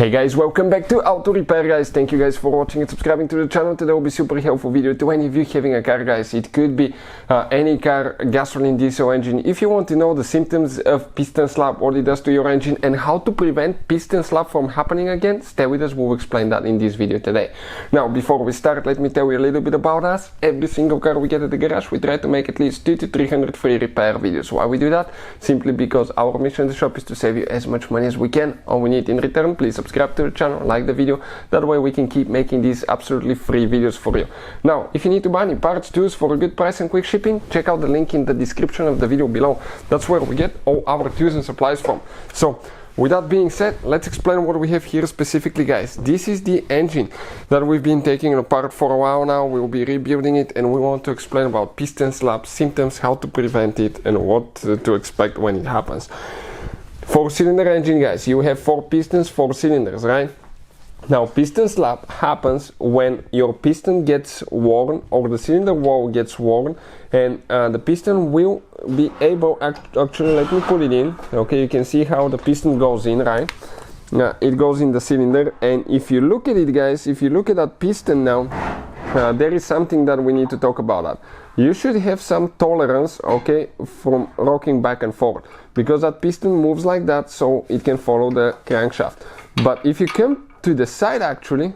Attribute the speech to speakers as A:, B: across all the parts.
A: Hey guys, welcome back to Auto Repair guys. Thank you guys for watching and subscribing to the channel. Today will be super helpful video to any of you having a car guys. It could be any car, gasoline, diesel engine. If you want to know the symptoms of piston slap, what it does to your engine and how to prevent piston slap from happening again, stay with us, we'll explain that in this video today. Now before we start, let me tell you a little bit about us. Every single car we get at the garage, we try to make at least 200 to 300 free repair videos. Why we do that? Simply because our mission in the shop is to save you as much money as we can. All we need in return, please subscribe to the channel, like the video, that way we can keep making these absolutely free videos for you. Now if you need to buy any parts, tools for a good price and quick shipping, check out the link in the description of the video below. That's where we get all our tools and supplies from. So with that being said, let's explain what we have here specifically guys. This is the engine that we've been taking apart for a while now. We'll be rebuilding it and we want to explain about piston slap, symptoms, how to prevent it and what to expect when it happens. 4-cylinder engine guys, you have 4 pistons, 4 cylinders, right? Now piston slap happens when your piston gets worn or the cylinder wall gets worn, and the piston will be able, actually let me put it in, okay, you can see how the piston goes in, right? It goes in the cylinder, and if you look at it guys, if you look at that piston now, there is something that we need to talk about that. You should have some tolerance, okay, from rocking back and forth, because that piston moves like that so it can follow the crankshaft. But if you come to the side actually,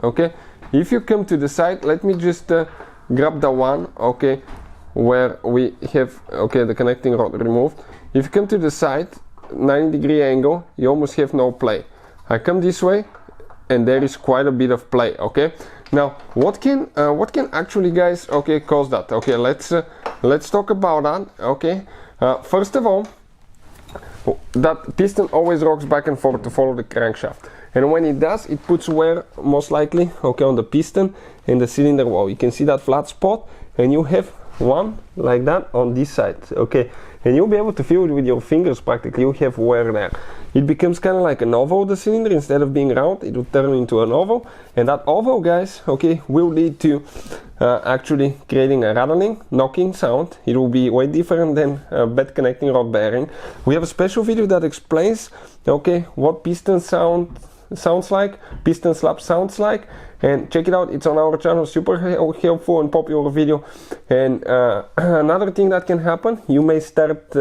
A: okay, if you come to the side, let me just grab the one, okay, where we have, okay, the connecting rod removed. If you come to the side, 90-degree angle, you almost have no play. I come this way and there is quite a bit of play, okay. Now what can actually guys, okay, cause that? Okay, let's talk about that. Okay, first of all, that piston always rocks back and forth to follow the crankshaft, and when it does, it puts wear most likely, okay, on the piston and the cylinder wall. You can see that flat spot, and you have one like that on this side, okay, and you'll be able to feel it with your fingers practically. You have wear there. It becomes kind of like an oval, the cylinder. Instead of being round, it will turn into an oval, and that oval guys, okay, will lead to actually creating a rattling, knocking sound. It will be way different than a bad connecting rod bearing. We have a special video that explains, okay, what piston sounds like, piston slap sounds like, and check it out, it's on our channel. Super helpful and popular video. And another thing that can happen, you may start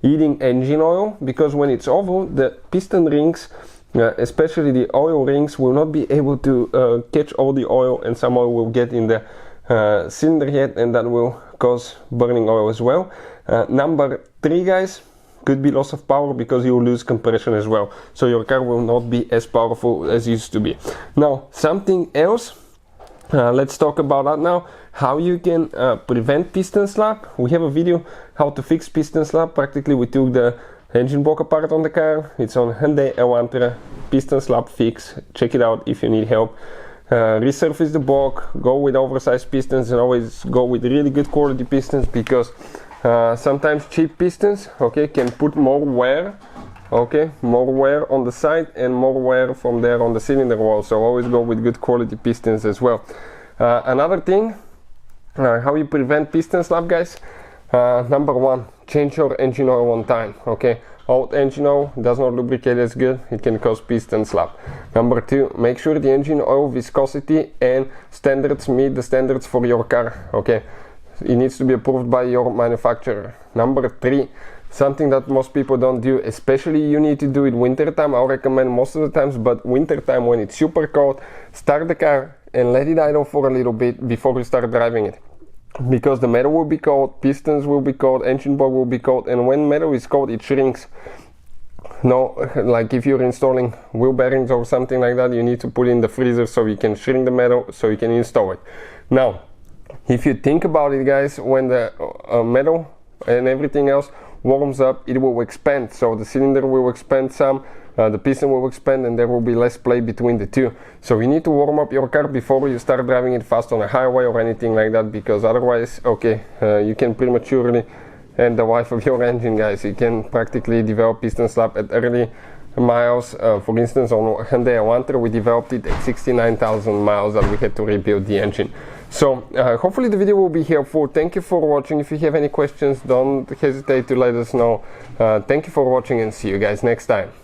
A: eating engine oil, because when it's oval, the piston rings, especially the oil rings, will not be able to catch all the oil, and some oil will get in the cylinder head, and that will cause burning oil as well. Number 3 guys, could be loss of power, because you will lose compression as well, so your car will not be as powerful as it used to be. Now something else, let's talk about that now, how you can prevent piston slap. We have a video how to fix piston slap. Practically we took the engine block apart on the car. It's on Hyundai Elantra piston slap fix. Check it out if you need help. Resurface the block, go with oversized pistons, and always go with really good quality pistons, because sometimes cheap pistons, okay, can put more wear, okay, more wear on the side and more wear from there on the cylinder wall. So always go with good quality pistons as well. Another thing, how you prevent piston slap guys, number 1, change your engine oil on time, okay. Old engine oil does not lubricate as good, it can cause piston slap. Number 2, make sure the engine oil viscosity and standards meet the standards for your car, okay. It needs to be approved by your manufacturer. Number 3, something that most people don't do, especially you need to do it winter time. I'll recommend most of the times, but winter time when it's super cold, start the car and let it idle for a little bit before you start driving it, because the metal will be cold, pistons will be cold, engine block will be cold, and when metal is cold it shrinks. No, like if you're installing wheel bearings or something like that, you need to put in the freezer so you can shrink the metal so you can install it. Now if you think about it guys, when the metal and everything else warms up, it will expand, so the cylinder will expand some, the piston will expand, and there will be less play between the two. So you need to warm up your car before you start driving it fast on a highway or anything like that, because otherwise, okay, you can prematurely end the life of your engine guys. You can practically develop piston slap at early miles. For instance, on Hyundai Elantra we developed it at 69,000 miles that we had to rebuild the engine. So hopefully the video will be helpful. Thank you for watching. If you have any questions, don't hesitate to let us know. Thank you for watching, and see you guys next time.